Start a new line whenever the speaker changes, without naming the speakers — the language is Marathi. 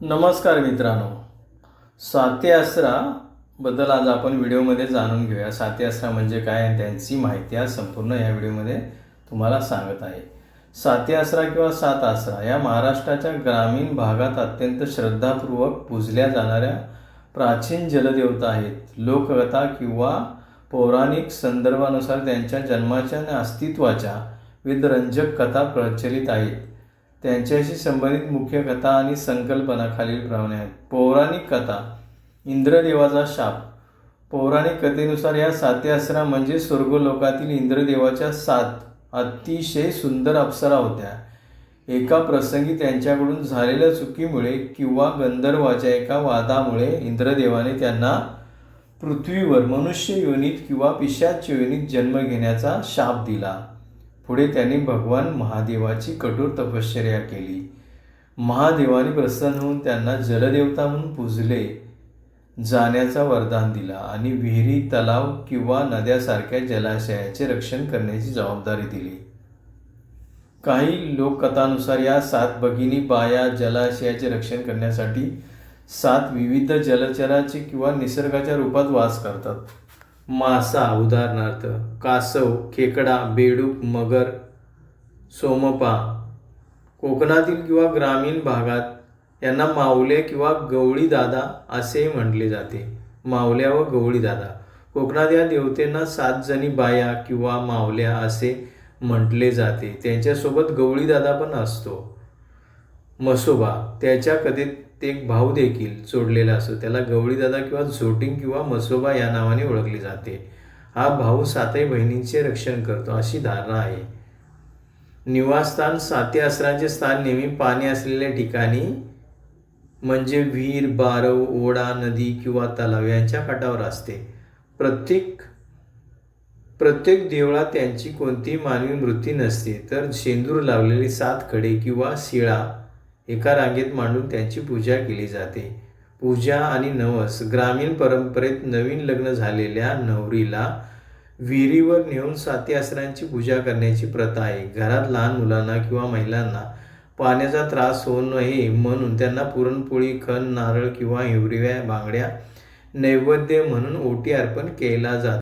नमस्कार मित्रांनो, साती आसरा बद्दल आज आपण व्हिडिओमध्ये जाणून घेऊया. साती आसरा म्हणजे काय आणि त्यांची माहिती आज संपूर्ण या व्हिडिओमध्ये तुम्हाला सांगत आहे. साती आसरा किंवा सात आसरा या महाराष्ट्राच्या ग्रामीण भागात अत्यंत श्रद्धापूर्वक पूजल्या जाणाऱ्या प्राचीन जलदेवता आहेत. लोककथा किंवा पौराणिक संदर्भानुसार त्यांच्या जन्माच्या आणि अस्तित्वाच्या विविध रंजक कथा प्रचलित आहेत. त्यांच्याशी संबंधित मुख्य कथा आणि संकल्पना खालीलप्रमाणे आहेत. पौराणिक कथा, इंद्रदेवाचा शाप. पौराणिक कथेनुसार या साती आसरा म्हणजे स्वर्गलोकातील इंद्रदेवाच्या 7 अतिशय सुंदर अप्सरा होत्या. एका प्रसंगी त्यांच्याकडून झालेल्या चुकीमुळे किंवा गंधर्वाच्या एका वादामुळे इंद्रदेवाने त्यांना पृथ्वीवर मनुष्य योनीत किंवा पिशाच योनीत जन्म घेण्याचा शाप दिला. पुढे त्यांनी भगवान महादेवाची कठोर तपश्चर्या केली. महादेवाने प्रसन्न होऊन त्यांना जलदेवता म्हणून पूजले जाण्याचा वरदान दिला आणि विहिरी, तलाव किंवा नद्यासारख्या जलाशयाचे रक्षण करण्याची जबाबदारी दिली. काही लोककथांनुसार या 7 भगिनी बाया जलाशयाचे रक्षण करण्यासाठी 7 विविध जलचराचे किंवा निसर्गाच्या रूपात वास करतात. मासा उदाहरणार्थ कासव, खेकडा, बेडूक, मगर, सोमपा. कोकणातील किंवा ग्रामीण भागात यांना मावल्या किंवा गवळीदादा असेही म्हटले जाते. मावल्या व गवळीदादा. कोकणात या देवतेंना 7 जणी बाया किंवा मावल्या असे म्हटले जाते. त्यांच्यासोबत गवळीदादा पण असतो. म्हसोबा. त्याच्या कथेत एक भाऊ देखील जोडलेला असतो. त्याला गवळीदादा किंवा झोटिंग किंवा म्हसोबा या नावाने ओळखले जाते. हा भाऊ 7 बहिणींचे रक्षण करतो अशी धारणा आहे. निवासस्थान. साती आसरांचे स्थान नेहमी पाणी असलेल्या ठिकाणी म्हणजे विहीर, बारव, ओढा, नदी किंवा तलाव यांच्या काठावर असते. प्रत्येक देवळात त्यांची कोणतीही मानवी मूर्ती नसते, तर शेंदूर लावलेली 7 कडे किंवा शिळा एका रांगेत मांडून त्यांची पूजा केली जाते. पूजा आणि नवस. ग्रामीण परंपरेत नवीन लग्न झालेल्या नवरीला विहिरीवर नेऊन साती आसरांची पूजा करण्याची प्रथा आहे. घरात लहान मुलांना किंवा महिलांना पाण्याचा त्रास होऊ नये म्हणून त्यांना पुरणपोळी, खण, नारळ किंवा हिरव्या बांगड्या नैवेद्य म्हणून ओटी अर्पण केला जातो.